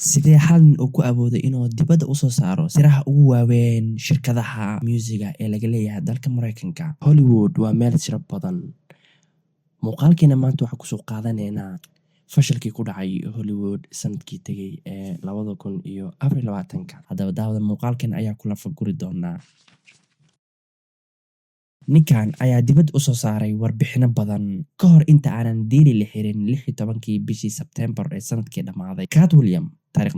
Sidee hal nin uu ku awooday inuu dibadda u soo saaro siraha ugu waaweyn shirkadaha musiga ee laga leeyahay dalka Mareykanka? Hollywood waa meel siro badan. Muuqaalkeena maanta waxaan kusoo qaadanaynaa fashilkii ku dhacay Hollywood sanadkii tegay ee 2024. Haddaba daawada muuqaalkan ayaa kula faguri doonaa. Ninkan ayaa dibadda u soo saaray warbixino badan ka hor inta aanan diiri la xirin 16 bishii Sebtembar ee sanadkii dhammaaday. Katt Williams taariikh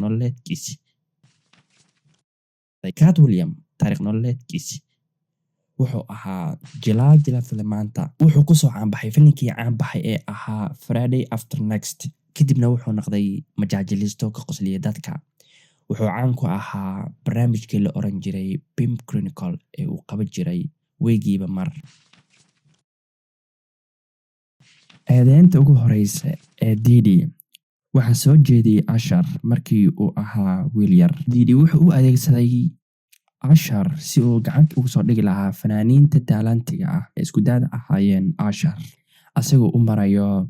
nololeedkiisi wuxuu ahaa jilaa filimaanta. Wuxuu kusoo caanbaxay filimkii caanbaxay ee ahaa Friday After Next. Kadibna wuxuu noqday majaajilisto ka qosliya dadka. Wuxuu caan ku ahaa barnaamijkii la oran jiray Pimp Chronicle ee uu qaban jiray weegiiba mar. Eedeynta ugu horeysa ee Diddy waxaa soo jeediyey Usher markii uu ahaa wiil yar. Diddy wuxuu u adeegsaday Usher si uu gacanta ugu soo dhigi lahaa fanaaniinta taalantiga ah ee isku daada ahaayeen Usher, asagoo u marayo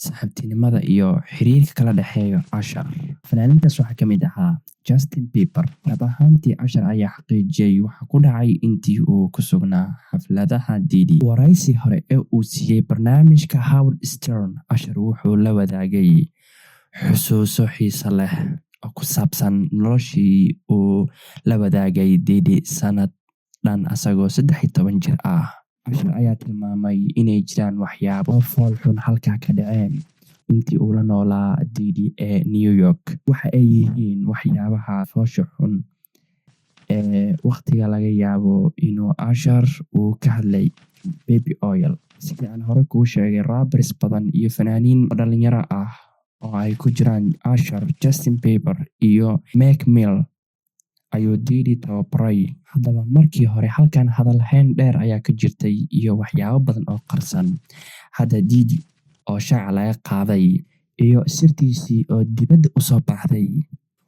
saaxiibtinimada iyo xiriirka kala dhexeeya Usher. Fanaaniintaas waxaa ka mid ahaa Justin Bieber. Dhab ahaantii Usher ayaa xaqiijiyey waxa ku dhacay intii uu ku sugnaa xafladaha Diddy. Waraysi hore ee uu siiyey barnaamijka Howard Stern, Usher wuxuu la wadaagay xusuuso xiiso leh oo ku saabsan noloshii uu la wadaagay Diddy sanad dhan asagoo 13 jir ah. Usher ayaa tilmaamay inay jiraan waxyaabo fool xun halkaa ka dhaceen intii uu la noolaa Diddy ee New York. Waxa ay yihiin waxyaabaha foosha xun ee waqtiga laga yaabo inuu Usher uu ka hadlay Baby Oil. Sidii aan hore kuu sheegay, rappers badan iyo fanaaniin dhalinyaro ah oo ay ku jiraan Usher, Justin Bieber iyo Meek Mill ayuu Diddy tababaray. Haddaba markii hore halkan hadal hayn dheer ayaa ka jirtay iyo waxyaabo badan oo qarsan. Hadda Diddy oo shaaca laga qaaday iyo sirtiisii oo dibadda u soo baxday,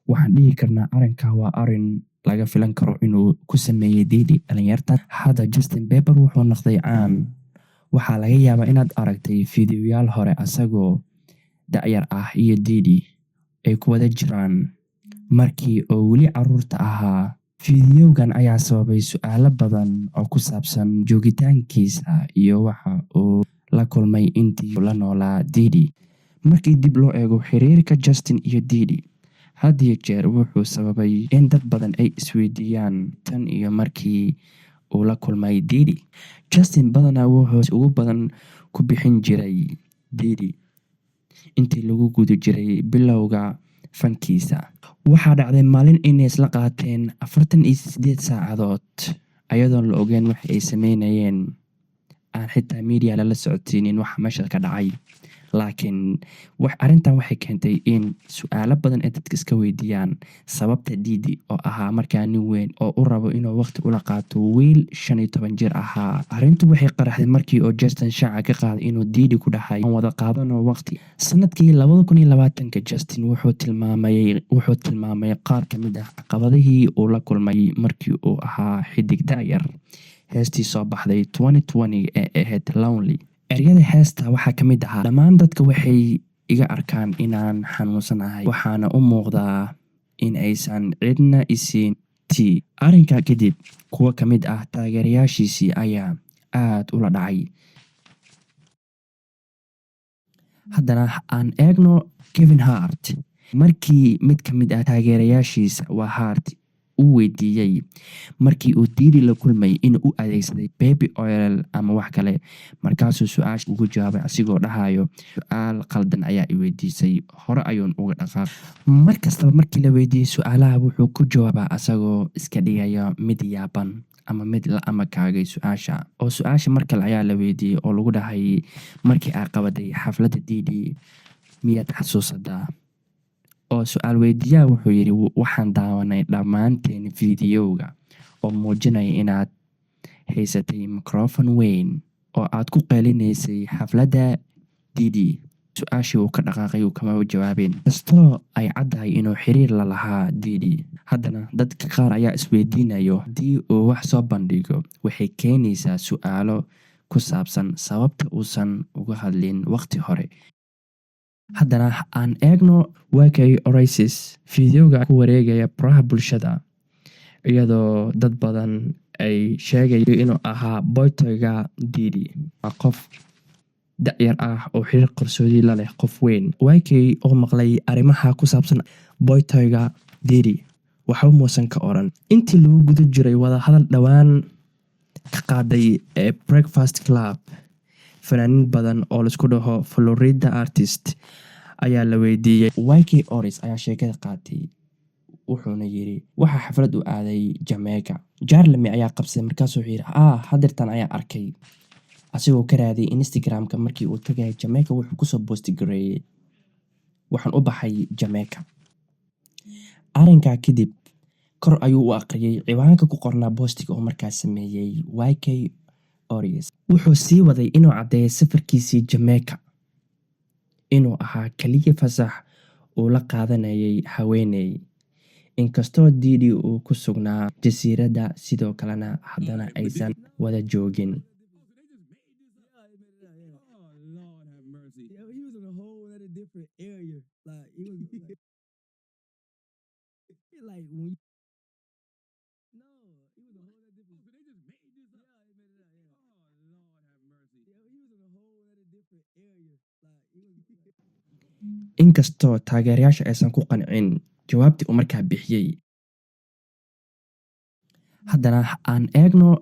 waxaan dhihi karnaa arrinka waa arrin laga filan karo inuu ku sameeyay Diddy dhalinyarta. Hadda Justin Bieber wuxuu noqday caan. Waxaa laga yaabaa inaad aragtay fiidiyoyaal hore asagoo da'yar ah iyo Diddy ay ku wada jiraan markii uu weli carruurta ahaa. Fiidiyowgan ayaa sababay su'aalo badan oo ku saabsan joogitaankiisa iyo waxa uu la kulmay intii uu la noolaa Diddy. Markii dib loo eego xiriirka Justin iyo Diddy, had iyo jeer wuxuu sababay in dad badan ay isweydiiyaan tan iyo markii uu la kulmay Diddy. Justin badanaa wuxuu ugu badan ku bixin jiray Diddy intii lagu guda jiray bilowga fankiisa. Waxaa dhacday maalin inay isla qaateen 48 saacadood ayadoon la ogeyn wax ay sameynayeen, aan xitaa media lala socodsiinin waxa meesha ka dhacay. Laakiin arrintan waxay keentay in su'aalo badan ay dadka iska weydiiyaan sababta Diddy oo ahaa markaa nin weyn oo u rabo inuu waqti ula qaato wiil 15 jir ahaa. Arrintu waxay qaraxday markii uu Justin shaaca ka qaaday inuu Diddy ku dhahay aan wada qaadano waqti. Sanadkii 2020 Justin wuxuu tilmaamay qaar ka mid ah caqabadihii uu la kulmay markii uu ahaa xiddig da'yar. Heestii soo baxday 2020 ee ahayd Lonely. Ereyada heesta waxaa ka mid ahaa: dhammaan dadka waxay iga arkaan inaan xanuunsanahay, waxaana u muuqdaa in aysan cidna i siin tii. Arrinkaa kadib, kuwo ka mid ah taageerayaashiisii ayaa aad ula dhacay. Haddana aan eegno Kevin Hart. Markii mid ka mid ah taageerayaashiisa waa Hart uu weydiiyey markii uu Diddy la kulmay inuu u adeegsaday Baby Oil ama wax kale, markaasuu su'aasha ugu jawaabay asigoo dhahayo su'aal qaldan ayaa i weydiisay, hore ayuun uga dhaqaaq. Mar kastaba markii la weydiiyey su'aalaha wuxuu ku jawaabaa asagoo iska dhigaya mid yaaban ama mid la amakaagay su'aasha. Oo su'aasha mar kale ayaa la weydiiyey oo lagu dhahay markii ay qabatay xafladda Diddy miyaad xasuusataa? oo su'aal weydiiyaha wuxuu yidhi waxaan daawanay dhammaanteen fiidiyowga oo muujinaya inaad haysatay microphone weyn oo aad ku qeylinaysay xafladda Diddy. Su'aashii uu ka dhaqaaqay uu kama jawaabin, kastoo ay caddahay inuu xiriir la lahaa Diddy. Haddana dadka qaar ayaa isweydiinayo haddii uu wax soo bandhigo waxay keenaysaa su'aalo ku saabsan sababta uusan uga hadlin waqti hore. Haddana aan eegno waakay Oasis fiidiyowga ku wareegaya baraha bulshada iyadoo dad badan ay sheegayo inuu ahaa boytoyga Diddy. Waa qof da'yar ah oo xiriir qarsoodi la leh qof weyn. Waakay oo maqlay arrimaha ku saabsan boytoyga Diddy waxba muusan ka oran. Intii lagu guda jiray wada hadal dhowaan ka qaaday ee Breakfast Club, fanaaniin badan oo laisku dhaho Florida artist ayaa la weydiiyey. Waakay Oris ayaa sheekada qaatay wuxuuna yiri waxaa xaflad u aaday Jamaica. Jarlemy ayaa qabsaday markaasuu yiri hadeertan ayaa arkay asigoo ka raadiyay Instagram-ka markii uu tagay Jamaica wuxuu kusoo posti gareeyay waxaan u baxay Jamaica. Arrinkaa kadib kor ayuu u aqriyay ciwaanka ku qornaa postiga oo markaas sameeyay Waakay Oris. Wuxuu sii waday inuu caddeeyo safarkiisii Jamaica inuu ahaa kaliya fasax uu la qaadanayay haweeney. Inkastoo Diddy uu ku sugnaa jasiiradda sidoo kalena haddana aysan wada joogin. Inkastoo taageerayaasha aysan ku qancin jawaabtii uu markaa bixiyay. Haddana aan eegno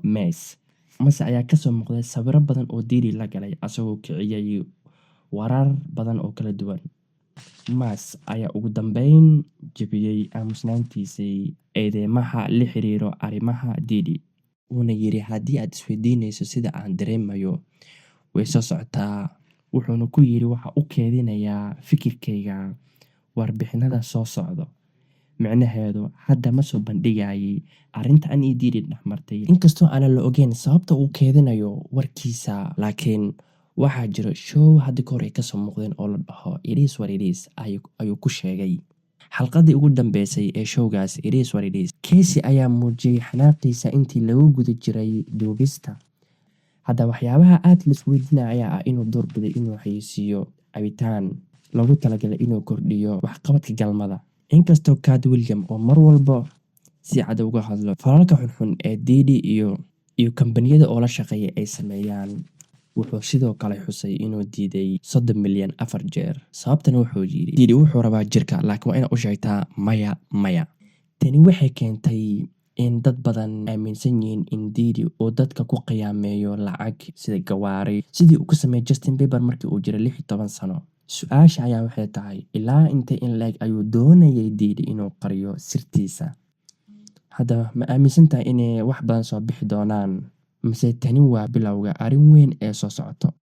Mase ayaa kasoo muuqday sawiro badan oo Diddy la galay asagoo kiciyay warar badan oo kala duwan. Mas ayaa ugu dambeyn jebiyey aamusnaantiisii eedeymaha la xiriiro arrimaha Diddy. Wuuna yiri haddii aad isweydiinayso sida aan dareemayo way soo socotaa. Wuxuuna ku yiri waxa u keedinayaa fikirkayga warbixinada soo socdo. Micnaheedu hadda ma soo bandhigayay arrinta aan Diddy dhexmartay. Inkastoo aanan la ogeyn sababta uu keedinayo warkiisa, laakiin waxaa jiro show hadda ka hor ay kasoo muuqdeen oo la dhaho It Is What It Is ayuu ku sheegay. Xalqadii ugu dambeysay ee showgaas It Is What It Is, Casey ayaa muujiyay xanaaqiisa intii lagu guda jiray duubista. Hadda waxyaabaha aad la isweydiinaya ayaa ah inuu doorbiday inuu xayeysiiyo cabitaan loogu talagalay inuu kordhiyo waxqabadka galmada. Inkastoo Cat Williams oo mar walba si cad uga hadlo falalka xunxun ee Diddy iyo kambaniyada oo la shaqeeya ay sameeyaan, wuxuu sidoo kale xusay inuu diiday 30 milyan 4 jeer. Sababtana wuxuu yiri Diddy wuxuu rabaa jirka laakiin waa inaad u sheegtaa maya. Tani waxay keentay in dad badan aaminsan yihiin in Diddy uu dadka ku qiyaameeyo lacag sida gawaari sidii uu ku sameeyay Justin Bieber markii uu jiray 16 sano. Su'aasha ayaa waxay tahay ilaa intee in leeg ayuu doonayay Diddy inuu qariyo sirtiisa. Hadda ma aaminsan tahay inay wax badan soo bixi doonaan mise tani waa bilowga arrin weyn ee soo socoto.